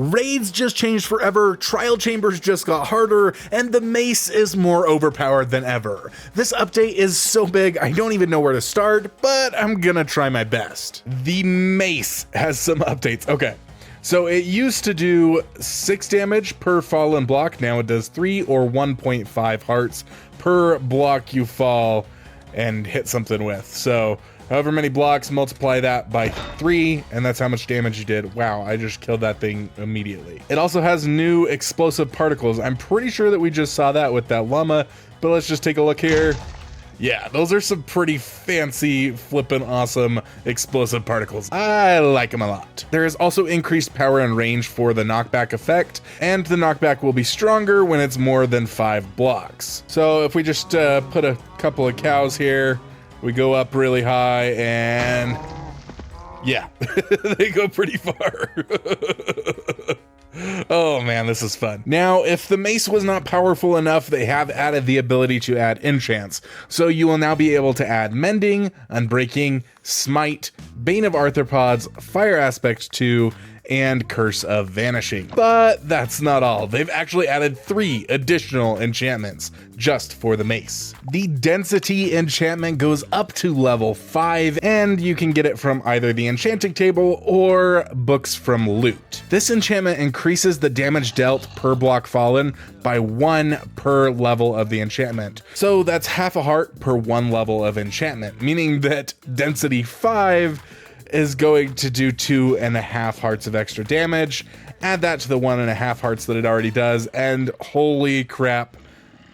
Raids just changed forever, trial chambers just got harder, and the mace is more overpowered than ever. This update is so big, I don't even know where to start, but I'm gonna try my best. The mace has some updates. Okay, so it used to do 6 damage per fallen block, now it does 3 or 1.5 hearts per block you fall and hit something with. So however many blocks, multiply that by 3, and that's how much damage you did. Wow, I just killed that thing immediately. It also has new explosive particles. I'm pretty sure that we just saw that with that llama, but let's just take a look here. Yeah, those are some pretty fancy, flippin' awesome explosive particles. I like them a lot. There is also increased power and range for the knockback effect, and the knockback will be stronger when it's more than 5 blocks. So if we just put a couple of cows here, we go up really high, and yeah, they go pretty far. Oh man, this is fun. Now, if the mace was not powerful enough, they have added the ability to add enchants. So you will now be able to add Mending, Unbreaking, Smite, Bane of Arthropods, Fire Aspect 2, and Curse of Vanishing. But that's not all. They've actually added 3 additional enchantments just for the mace. The Density enchantment goes up to level 5, and you can get it from either the enchanting table or books from loot. This enchantment increases the damage dealt per block fallen by 1 per level of the enchantment. So that's half a heart per 1 level of enchantment, meaning that Density 5 is going to do 2.5 hearts of extra damage. Add that to the 1.5 hearts that it already does, and holy crap,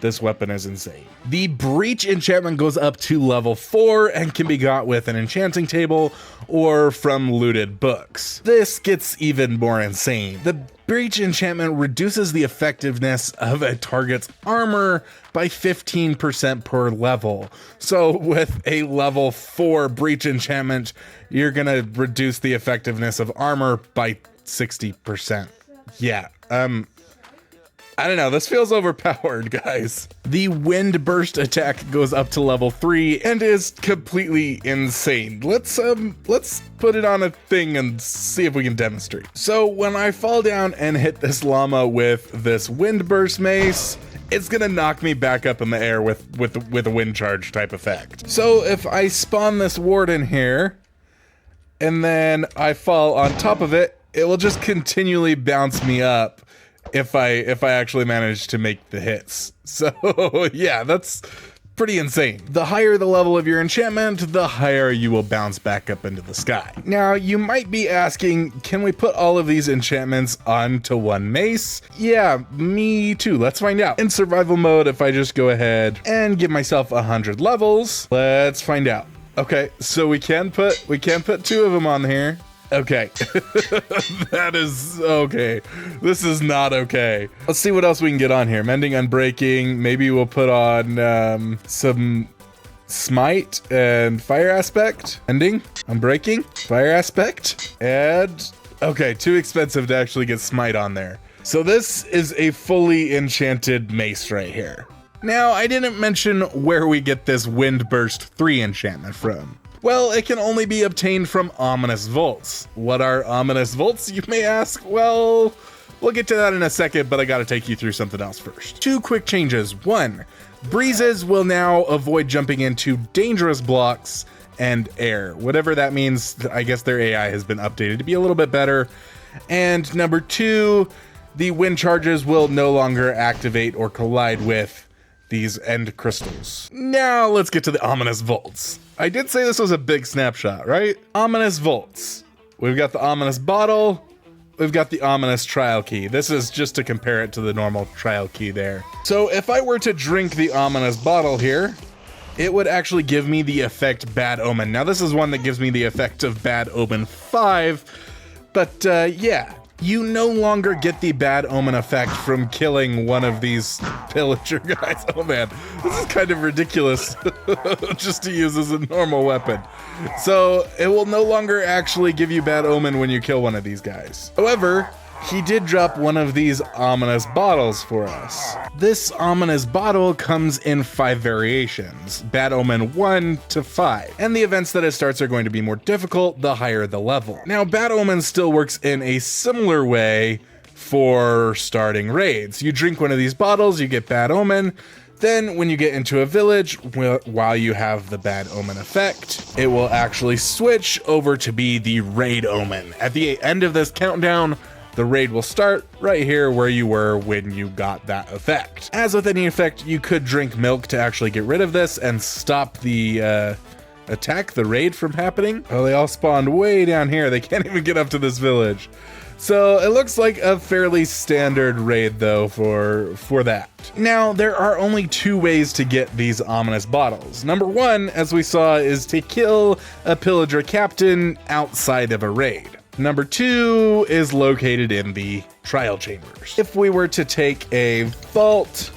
this weapon is insane. The Breach enchantment goes up to level 4 and can be got with an enchanting table or from looted books. This gets even more insane. The Breach enchantment reduces the effectiveness of a target's armor by 15% per level. So with a level 4 Breach enchantment, you're gonna reduce the effectiveness of armor by 60%. Yeah, I don't know, this feels overpowered, guys. The Wind Burst attack goes up to level 3 and is completely insane. Let's put it on a thing and see if we can demonstrate. So when I fall down and hit this llama with this Wind Burst mace, it's gonna knock me back up in the air with a wind charge type effect. So if I spawn this warden here, and then I fall on top of it, it will just continually bounce me up if I actually manage to make the hits. So yeah, that's pretty insane. The higher the level of your enchantment, the higher you will bounce back up into the sky. Now, you might be asking, can we put all of these enchantments onto one mace? Yeah, me too. Let's find out. In survival mode, if I just go ahead and give myself 100 levels, let's find out. Okay, so we can put 2 of them on here. Okay, that is okay. This is not okay. Let's see what else we can get on here. Mending, Unbreaking. Maybe we'll put on some Smite and Fire Aspect. Mending, Unbreaking, Fire Aspect, and okay, too expensive to actually get Smite on there. So this is a fully enchanted mace right here. Now, I didn't mention where we get this Wind Burst 3 enchantment from. Well, it can only be obtained from Ominous Vaults. What are Ominous Vaults, you may ask? Well, we'll get to that in a second, but I gotta take you through something else first. 2 quick changes. 1, breezes will now avoid jumping into dangerous blocks and air. Whatever that means, I guess their AI has been updated to be a little bit better. And number 2, the wind charges will no longer activate or collide with these end crystals. Now let's get to the Ominous Vaults. I did say this was a big snapshot, right? Ominous Vaults. We've got the Ominous Bottle. We've got the Ominous Trial Key. This is just to compare it to the normal Trial Key there. So if I were to drink the Ominous Bottle here, it would actually give me the effect Bad Omen. Now this is one that gives me the effect of Bad Omen 5, but yeah. You no longer get the Bad Omen effect from killing one of these pillager guys. Oh man, this is kind of ridiculous just to use as a normal weapon. So it will no longer actually give you Bad Omen when you kill one of these guys. However, he did drop one of these Ominous Bottles for us. This Ominous Bottle comes in 5 variations, Bad Omen 1 to 5, and the events that it starts are going to be more difficult the higher the level. Now, Bad Omen still works in a similar way for starting raids. You drink one of these bottles, you get Bad Omen. Then when you get into a village, while you have the Bad Omen effect, it will actually switch over to be the Raid Omen. At the end of this countdown, the raid will start right here where you were when you got that effect. As with any effect, you could drink milk to actually get rid of this and stop the the raid from happening. Oh, they all spawned way down here. They can't even get up to this village. So it looks like a fairly standard raid though for that. Now, there are only 2 ways to get these ominous bottles. Number 1, as we saw, is to kill a pillager captain outside of a raid. Number 2 is located in the trial chambers. If we were to take a vault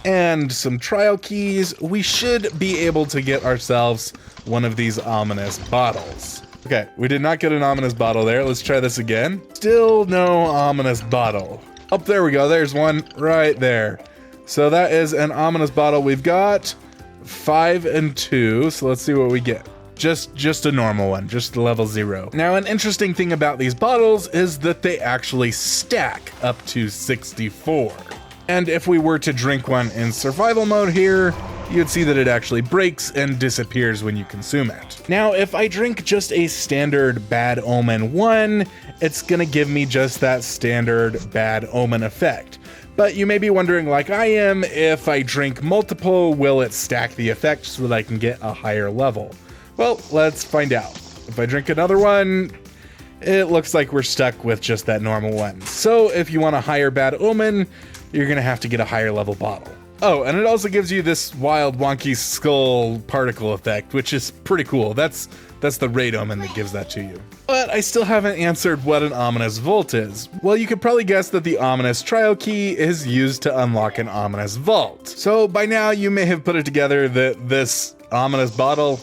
and some trial keys, we should be able to get ourselves one of these ominous bottles. Okay, we did not get an ominous bottle there. Let's try this again. Still no ominous bottle. Oh, there we go. There's one right there. So that is an ominous bottle. We've got 5 and 2. So let's see what we get. Just a normal one, just level 0. Now, an interesting thing about these bottles is that they actually stack up to 64. And if we were to drink one in survival mode here, you'd see that it actually breaks and disappears when you consume it. Now, if I drink just a standard Bad Omen 1, it's gonna give me just that standard Bad Omen effect. But you may be wondering, like I am, if I drink multiple, will it stack the effect so that I can get a higher level? Well, let's find out. If I drink another one, it looks like we're stuck with just that normal one. So if you want a higher Bad Omen, you're gonna have to get a higher level bottle. Oh, and it also gives you this wild wonky skull particle effect, which is pretty cool. That's the Raid Omen that gives that to you. But I still haven't answered what an ominous vault is. Well, you could probably guess that the ominous trial key is used to unlock an ominous vault. So by now you may have put it together that this ominous bottle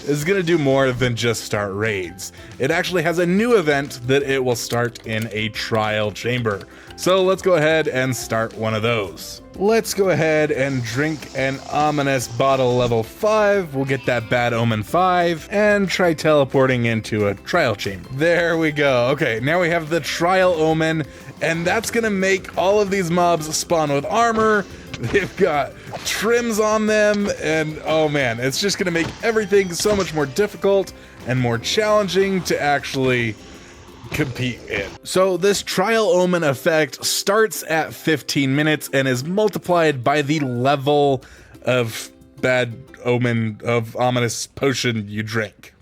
is gonna do more than just start raids. It actually has a new event that it will start in a trial chamber. So let's go ahead and start one of those. Let's go ahead and drink an ominous bottle level 5. We'll get that Bad Omen 5 and try teleporting into a trial chamber. There we go. Okay, now we have the trial Omen, and that's gonna make all of these mobs spawn with armor. They've got trims on them, and oh man, it's just gonna make everything so much more difficult and more challenging to actually compete in. So this trial Omen effect starts at 15 minutes and is multiplied by the level of Bad Omen of ominous potion you drink.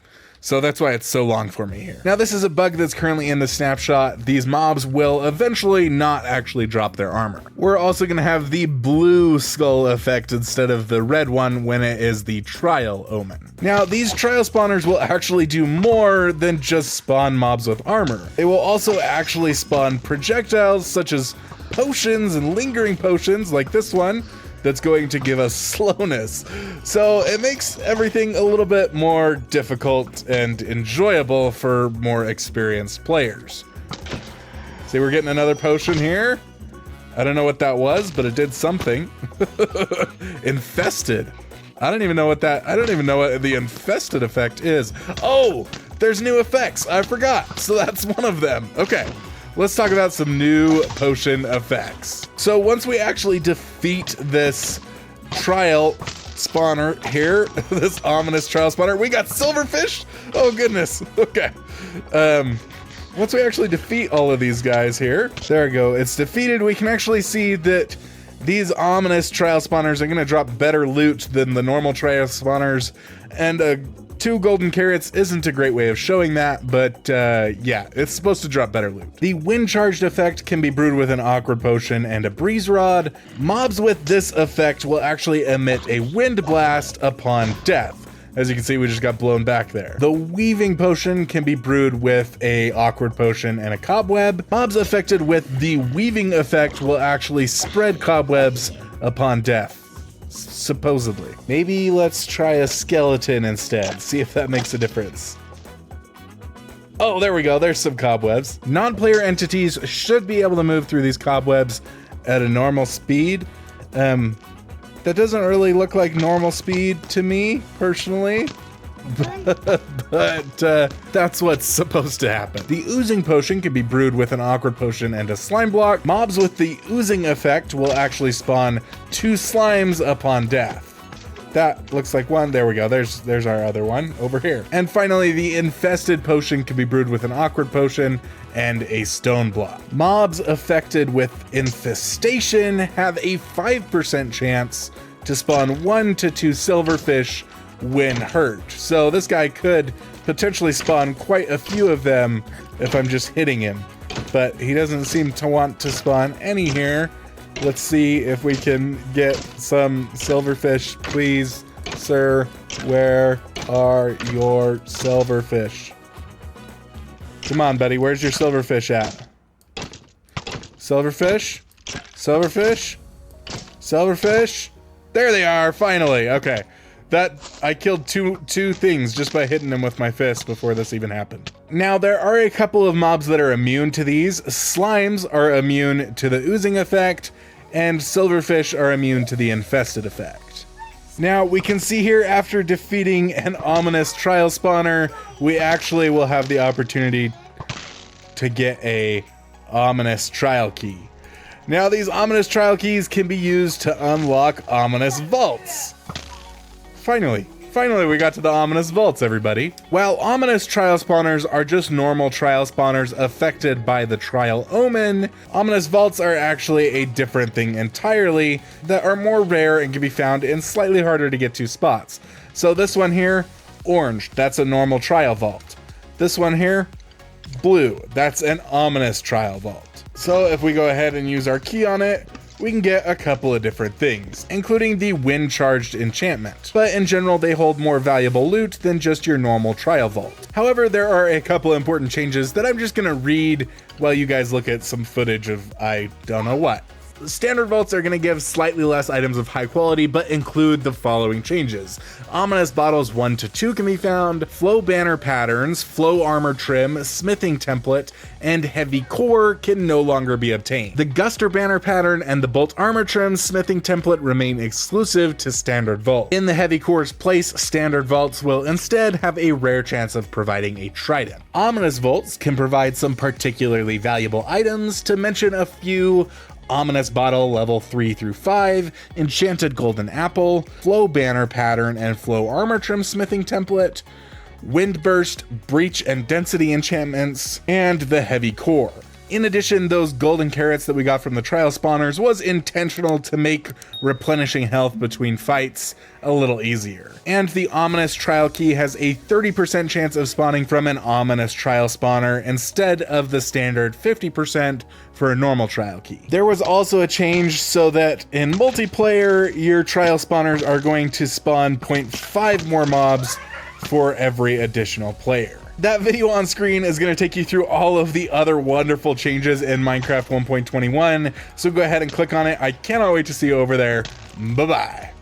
So that's why it's so long for me here. Now, this is a bug that's currently in the snapshot. These mobs will eventually not actually drop their armor. We're also gonna have the blue skull effect instead of the red one when it is the trial Omen. Now, these trial spawners will actually do more than just spawn mobs with armor. They will also actually spawn projectiles such as potions and lingering potions like this one, that's going to give us slowness. So it makes everything a little bit more difficult and enjoyable for more experienced players. See, we're getting another potion here. I don't know what that was, but it did something. Infested. I don't even know what the infested effect is. Oh, there's new effects. I forgot. So that's one of them. Okay. Let's talk about some new potion effects. So once we actually defeat this trial spawner here, this ominous trial spawner, we got silverfish. Oh goodness. Okay. Once we actually defeat all of these guys here, there we go. It's defeated. We can actually see that these ominous trial spawners are gonna drop better loot than the normal trial spawners, and 2 golden carrots isn't a great way of showing that, but yeah, it's supposed to drop better loot. The wind charged effect can be brewed with an awkward potion and a breeze rod. Mobs with this effect will actually emit a wind blast upon death. As you can see, we just got blown back there. The weaving potion can be brewed with a awkward potion and a cobweb. Mobs affected with the weaving effect will actually spread cobwebs upon death. Supposedly. Maybe let's try a skeleton instead, see if that makes a difference. Oh, there we go, there's some cobwebs. Non-player entities should be able to move through these cobwebs at a normal speed. That doesn't really look like normal speed to me, personally. but that's what's supposed to happen. The oozing potion can be brewed with an awkward potion and a slime block. Mobs with the oozing effect will actually spawn 2 slimes upon death. That looks like one. There we go. There's our other one over here. And finally, the infested potion can be brewed with an awkward potion and a stone block. Mobs affected with infestation have a 5% chance to spawn 1 to 2 silverfish when hurt. So this guy could potentially spawn quite a few of them if I'm just hitting him, but he doesn't seem to want to spawn any here. Let's see if we can get some silverfish, please, sir. Where are your silverfish? Come on, buddy. Where's your silverfish at? Silverfish? Silverfish? Silverfish? There they are, finally. Okay. I killed two things just by hitting them with my fist before this even happened. Now, there are a couple of mobs that are immune to these. Slimes are immune to the oozing effect, and silverfish are immune to the infested effect. Now, we can see here after defeating an ominous trial spawner, we actually will have the opportunity to get a ominous trial key. Now, these ominous trial keys can be used to unlock ominous vaults. Finally we got to the ominous vaults, everybody. While ominous trial spawners are just normal trial spawners affected by the trial omen, ominous vaults are actually a different thing entirely that are more rare and can be found in slightly harder to get to spots. So this one here, orange, that's a normal trial vault. This one here, blue, that's an ominous trial vault. So if we go ahead and use our key on it, we can get a couple of different things, including the wind charged enchantment. But in general, they hold more valuable loot than just your normal trial vault. However, there are a couple important changes that I'm just gonna read while you guys look at some footage of I don't know what. Standard vaults are going to give slightly less items of high quality, but include the following changes. Ominous bottles 1 to 2 can be found, flow banner patterns, flow armor trim, smithing template, and heavy core can no longer be obtained. The Guster banner pattern and the bolt armor trim smithing template remain exclusive to standard vault. In the heavy core's place, standard vaults will instead have a rare chance of providing a trident. Ominous vaults can provide some particularly valuable items, to mention a few: Ominous Bottle level 3 through 5, Enchanted Golden Apple, Flow Banner Pattern and Flow Armor Trim Smithing Template, Windburst, Breach and Density Enchantments, and the Heavy Core. In addition, those golden carrots that we got from the trial spawners was intentional to make replenishing health between fights a little easier. And the ominous trial key has a 30% chance of spawning from an ominous trial spawner instead of the standard 50% for a normal trial key. There was also a change so that in multiplayer, your trial spawners are going to spawn 0.5 more mobs for every additional player. That video on screen is going to take you through all of the other wonderful changes in Minecraft 1.21, so go ahead and click on it. I cannot wait to see you over there. Bye-bye.